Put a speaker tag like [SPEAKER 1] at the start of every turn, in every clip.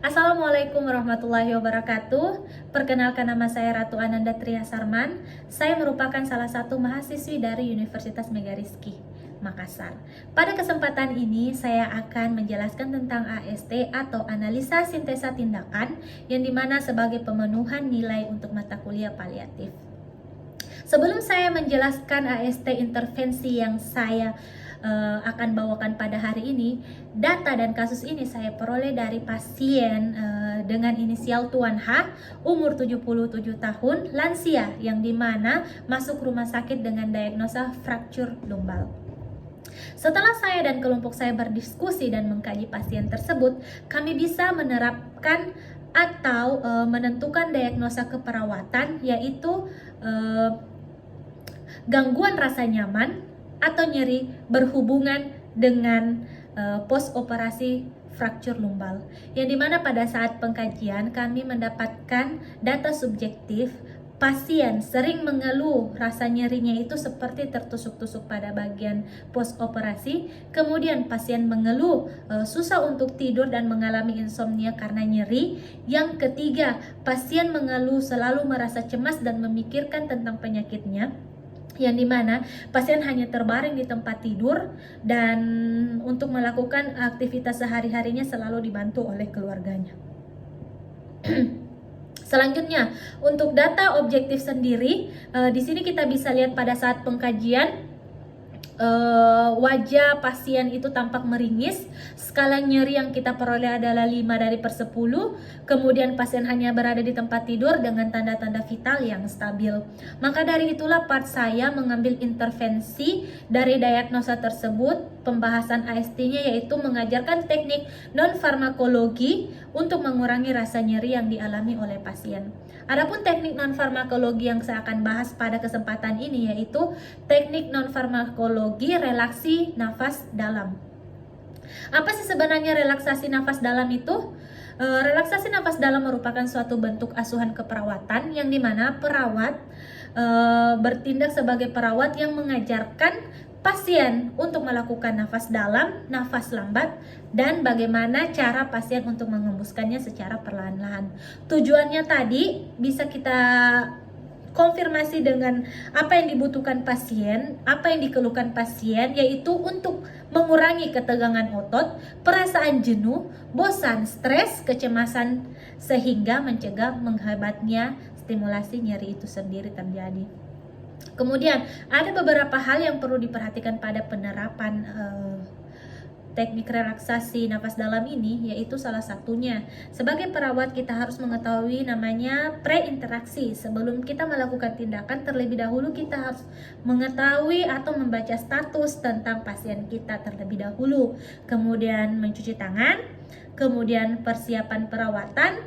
[SPEAKER 1] Assalamualaikum warahmatullahi wabarakatuh. Perkenalkan, nama saya Ratu Ananda Tria Sarman. Saya merupakan salah satu mahasiswi dari Universitas Megariski, Makassar. Pada kesempatan ini saya akan menjelaskan tentang AST atau analisa sintesa tindakan, yang dimana sebagai pemenuhan nilai untuk mata kuliah paliatif. Sebelum saya menjelaskan AST intervensi yang saya akan bawakan pada hari ini, data dan kasus ini saya peroleh dari pasien dengan inisial Tuan H, umur 77 tahun, lansia, yang dimana masuk rumah sakit dengan diagnosa fraktur lumbal. Setelah saya dan kelompok saya berdiskusi dan mengkaji pasien tersebut, kami bisa menerapkan atau menentukan diagnosa keperawatan, yaitu gangguan rasa nyaman atau nyeri berhubungan dengan post operasi fraktur lumbal, yang dimana pada saat pengkajian kami mendapatkan data subjektif. Pasien sering mengeluh rasa nyerinya itu seperti tertusuk-tusuk pada bagian post operasi. Kemudian pasien mengeluh susah untuk tidur dan mengalami insomnia karena nyeri. Yang ketiga, pasien mengeluh selalu merasa cemas dan memikirkan tentang penyakitnya, yang dimana pasien hanya terbaring di tempat tidur dan untuk melakukan aktivitas sehari-harinya selalu dibantu oleh keluarganya. Selanjutnya, untuk data objektif sendiri, di sini kita bisa lihat pada saat pengkajian wajah pasien itu tampak meringis. Skala nyeri yang kita peroleh adalah 5/10. Kemudian pasien hanya berada di tempat tidur dengan tanda-tanda vital yang stabil. Maka dari itulah part saya mengambil intervensi dari diagnosa tersebut. Pembahasan AST-nya yaitu mengajarkan teknik non-farmakologi untuk mengurangi rasa nyeri yang dialami oleh pasien. Adapun teknik non-farmakologi yang saya akan bahas pada kesempatan ini yaitu teknik non-farmakologi relaksi nafas dalam. Apa sih sebenarnya relaksasi nafas dalam itu? Relaksasi nafas dalam merupakan suatu bentuk asuhan keperawatan yang dimana perawat bertindak sebagai perawat yang mengajarkan pasien untuk melakukan nafas dalam, nafas lambat, dan bagaimana cara pasien untuk mengembuskannya secara perlahan-lahan. Tujuannya tadi bisa kita konfirmasi dengan apa yang dibutuhkan pasien, apa yang dikeluhkan pasien, yaitu untuk mengurangi ketegangan otot, perasaan jenuh, bosan, stres, kecemasan, sehingga mencegah menghambatnya stimulasi nyeri itu sendiri terjadi. Kemudian ada beberapa hal yang perlu diperhatikan pada penerapan teknik relaksasi nafas dalam ini, yaitu salah satunya sebagai perawat kita harus mengetahui namanya pre-interaksi. Sebelum kita melakukan tindakan, terlebih dahulu kita harus mengetahui atau membaca status tentang pasien kita terlebih dahulu. Kemudian mencuci tangan, kemudian persiapan perawatan,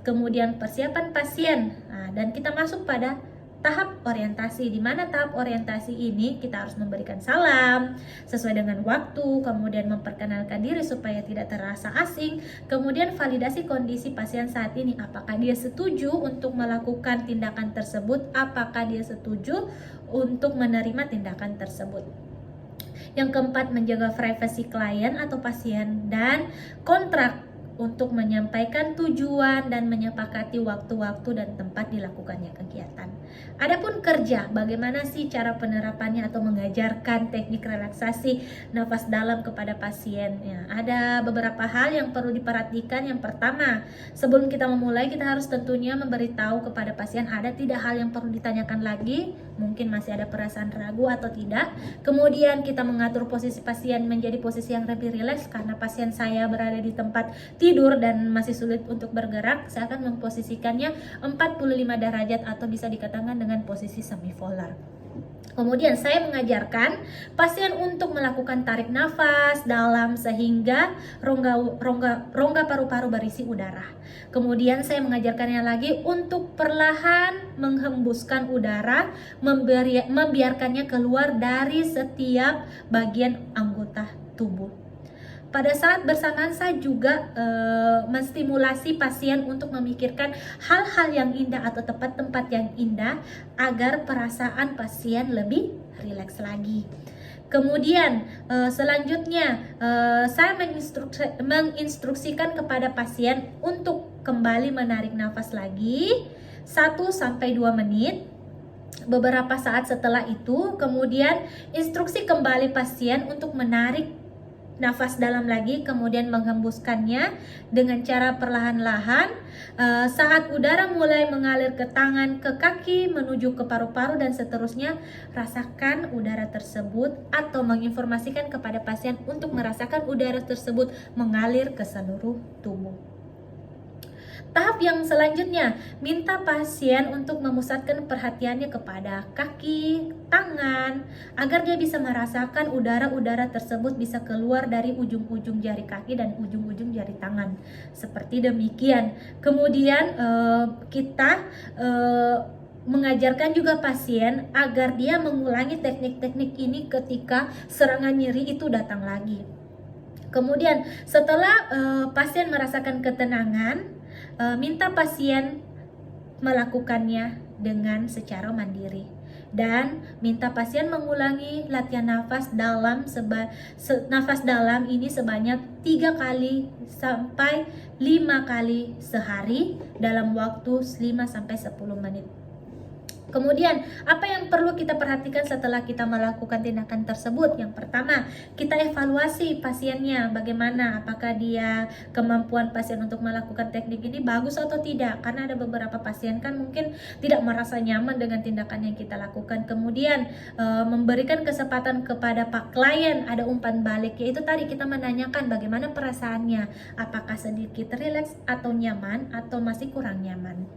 [SPEAKER 1] kemudian persiapan pasien. Dan kita masuk pada tahap orientasi, di mana tahap orientasi ini kita harus memberikan salam sesuai dengan waktu, kemudian memperkenalkan diri supaya tidak terasa asing, kemudian validasi kondisi pasien saat ini, apakah dia setuju untuk melakukan tindakan tersebut, apakah dia setuju untuk menerima tindakan tersebut. Yang keempat, menjaga privasi klien atau pasien, dan kontrak untuk menyampaikan tujuan dan menyepakati waktu-waktu dan tempat dilakukannya kegiatan. Adapun kerja, bagaimana sih cara penerapannya atau mengajarkan teknik relaksasi nafas dalam kepada pasien? Ya, ada beberapa hal yang perlu diperhatikan. Yang pertama, sebelum kita memulai, kita harus tentunya memberitahu kepada pasien ada tidak hal yang perlu ditanyakan lagi, mungkin masih ada perasaan ragu atau tidak. Kemudian kita mengatur posisi pasien menjadi posisi yang lebih rileks, karena pasien saya berada di tempat tidur dan masih sulit untuk bergerak. Saya akan memposisikannya 45 derajat atau bisa dikatakan dengan posisi semipolar. Kemudian saya mengajarkan pasien untuk melakukan tarik nafas dalam sehingga rongga paru-paru berisi udara. Kemudian saya mengajarkannya lagi untuk perlahan menghembuskan udara, membiarkannya keluar dari setiap bagian anggota tubuh. Pada saat bersamaan saya juga menstimulasi pasien untuk memikirkan hal-hal yang indah atau tempat-tempat yang indah agar perasaan pasien lebih rileks lagi. Kemudian selanjutnya saya menginstruksikan kepada pasien untuk kembali menarik nafas lagi 1-2 menit. Beberapa saat setelah itu, kemudian instruksi kembali pasien untuk menarik nafas dalam lagi, kemudian menghembuskannya dengan cara perlahan-lahan. Saat udara mulai mengalir ke tangan, ke kaki, menuju ke paru-paru dan seterusnya, rasakan udara tersebut atau menginformasikan kepada pasien untuk merasakan udara tersebut mengalir ke seluruh tubuh. Tahap yang selanjutnya, minta pasien untuk memusatkan perhatiannya kepada kaki, tangan, agar dia bisa merasakan udara-udara tersebut bisa keluar dari ujung-ujung jari kaki dan ujung-ujung jari tangan. Seperti demikian. Kemudian kita mengajarkan juga pasien agar dia mengulangi teknik-teknik ini ketika serangan nyeri itu datang lagi. Kemudian setelah pasien merasakan ketenangan, minta pasien melakukannya dengan secara mandiri dan minta pasien mengulangi latihan nafas dalam nafas dalam ini sebanyak 3 kali sampai 5 kali sehari dalam waktu 5-10 menit. Kemudian, apa yang perlu kita perhatikan setelah kita melakukan tindakan tersebut? Yang pertama, kita evaluasi pasiennya, bagaimana, apakah dia kemampuan pasien untuk melakukan teknik ini bagus atau tidak. Karena ada beberapa pasien kan mungkin tidak merasa nyaman dengan tindakan yang kita lakukan. Kemudian, memberikan kesempatan kepada Pak klien, ada umpan balik, yaitu tadi kita menanyakan bagaimana perasaannya, apakah sedikit rileks atau nyaman atau masih kurang nyaman.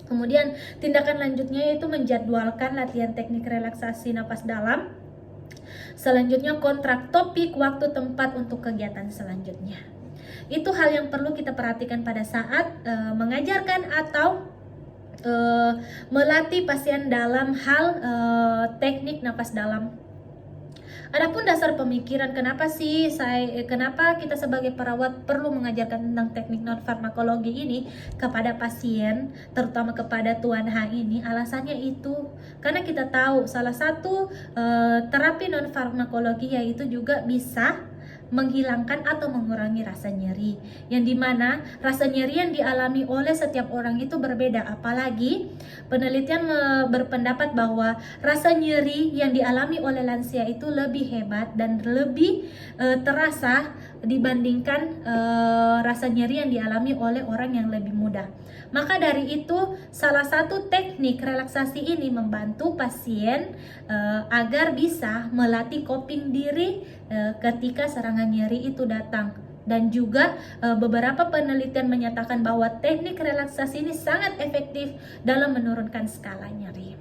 [SPEAKER 1] Kemudian tindakan lanjutnya yaitu menjadwalkan latihan teknik relaksasi napas dalam. Selanjutnya kontrak topik, waktu, tempat untuk kegiatan selanjutnya. Itu hal yang perlu kita perhatikan pada saat mengajarkan atau melatih pasien dalam hal teknik napas dalam. Adapun dasar pemikiran kenapa kita sebagai perawat perlu mengajarkan tentang teknik non farmakologi ini kepada pasien, terutama kepada Tuan H ini, alasannya itu karena kita tahu salah satu terapi non farmakologi yaitu juga bisa menghilangkan atau mengurangi rasa nyeri, yang dimana rasa nyeri yang dialami oleh setiap orang itu berbeda. Apalagi penelitian berpendapat bahwa rasa nyeri yang dialami oleh lansia itu lebih hebat dan lebih terasa dibandingkan rasa nyeri yang dialami oleh orang yang lebih muda. Maka dari itu salah satu teknik relaksasi ini membantu pasien agar bisa melatih coping diri ketika serangan nyeri itu datang. Dan juga beberapa penelitian menyatakan bahwa teknik relaksasi ini sangat efektif dalam menurunkan skala nyeri.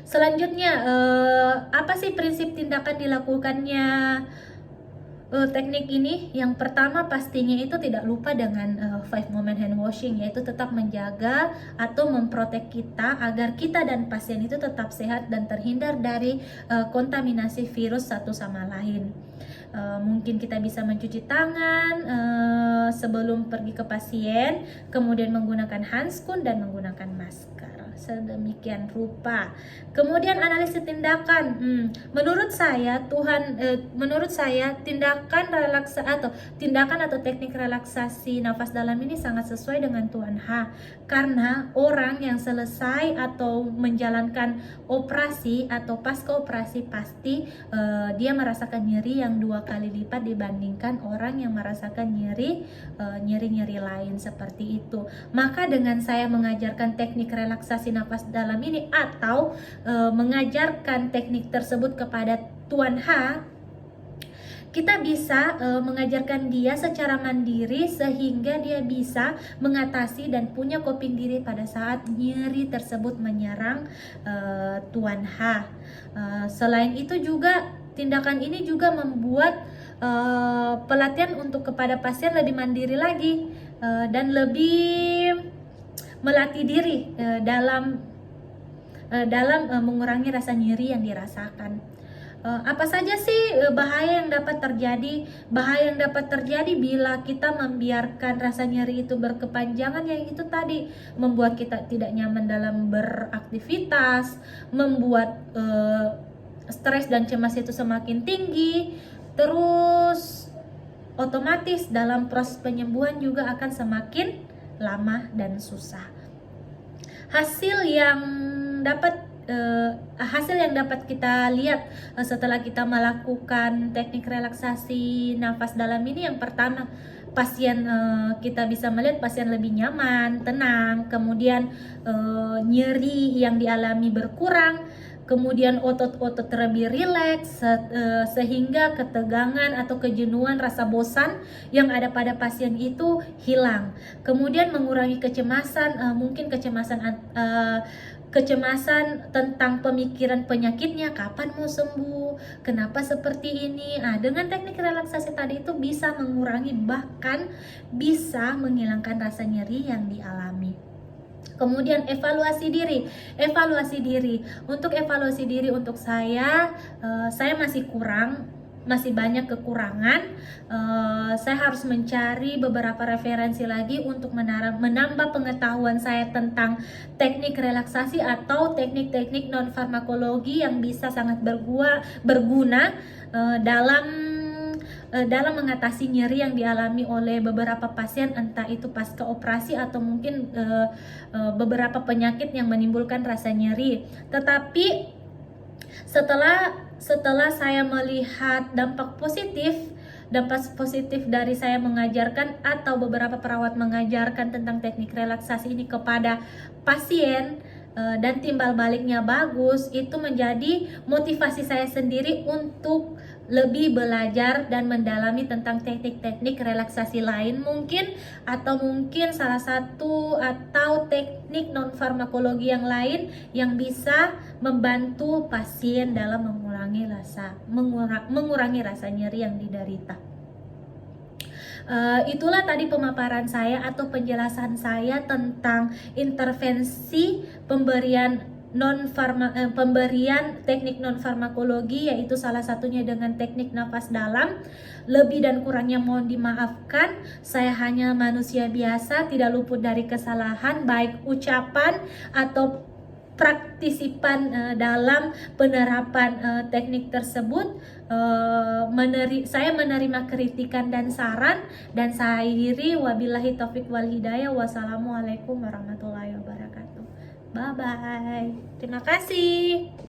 [SPEAKER 1] Selanjutnya, apa sih prinsip tindakan dilakukannya teknik ini? Yang pertama pastinya itu tidak lupa dengan 5 moment hand washing, yaitu tetap menjaga atau memprotek kita agar kita dan pasien itu tetap sehat dan terhindar dari kontaminasi virus satu sama lain. Mungkin kita bisa mencuci tangan sebelum pergi ke pasien, kemudian menggunakan handskun dan menggunakan masker sedemikian rupa. Kemudian analisis tindakan. Menurut saya tindakan atau teknik relaksasi nafas dalam ini sangat sesuai dengan Tuan H, karena orang yang selesai atau menjalankan operasi atau pasca operasi pasti dia merasakan nyeri yang 2 kali lipat dibandingkan orang yang merasakan nyeri lain seperti itu. Maka dengan saya mengajarkan teknik relaksasi nafas dalam ini atau mengajarkan teknik tersebut kepada Tuan H, kita bisa mengajarkan dia secara mandiri sehingga dia bisa mengatasi dan punya coping diri pada saat nyeri tersebut menyerang Tuan H. Selain itu juga tindakan ini juga membuat pelatihan untuk kepada pasien lebih mandiri lagi dan lebih melatih diri dalam mengurangi rasa nyeri yang dirasakan. Apa saja sih bahaya yang dapat terjadi? Bahaya yang dapat terjadi bila kita membiarkan rasa nyeri itu berkepanjangan, yang itu tadi membuat kita tidak nyaman dalam beraktivitas, membuat stres dan cemas itu semakin tinggi, terus otomatis dalam proses penyembuhan juga akan semakin lama dan susah. Hasil yang dapat kita lihat setelah kita melakukan teknik relaksasi nafas dalam ini, yang pertama, pasien kita bisa melihat pasien lebih nyaman, tenang, kemudian nyeri yang dialami berkurang, kemudian otot-otot lebih rileks, sehingga ketegangan atau kejenuhan, rasa bosan yang ada pada pasien itu hilang. Kemudian mengurangi kecemasan, mungkin kecemasan tentang pemikiran penyakitnya, kapan mau sembuh, kenapa seperti ini. Dengan teknik relaksasi tadi itu bisa mengurangi, bahkan bisa menghilangkan rasa nyeri yang dialami. Kemudian evaluasi diri. Untuk evaluasi diri, untuk saya masih banyak kekurangan. Saya harus mencari beberapa referensi lagi untuk menambah pengetahuan saya tentang teknik relaksasi atau teknik-teknik non farmakologi yang bisa sangat berguna dalam mengatasi nyeri yang dialami oleh beberapa pasien, entah itu pasca operasi atau mungkin beberapa penyakit yang menimbulkan rasa nyeri. Tetapi setelah saya melihat dampak positif dari saya mengajarkan atau beberapa perawat mengajarkan tentang teknik relaksasi ini kepada pasien, dan timbal baliknya bagus, itu menjadi motivasi saya sendiri untuk lebih belajar dan mendalami tentang teknik-teknik relaksasi lain mungkin salah satu atau teknik non farmakologi yang lain yang bisa membantu pasien dalam mengurangi rasa nyeri yang diderita. Itulah tadi pemaparan saya atau penjelasan saya tentang intervensi pemberian teknik non farmakologi, yaitu salah satunya dengan teknik nafas dalam. Lebih dan kurangnya mohon dimaafkan. Saya hanya manusia biasa, tidak luput dari kesalahan, baik ucapan atau praktisipan dalam penerapan teknik tersebut. Saya menerima kritikan dan saran, dan saya akhiri wabillahi taufik wal hidayah. Wassalamualaikum warahmatullahi wabarakatuh. Bye bye. Terima kasih.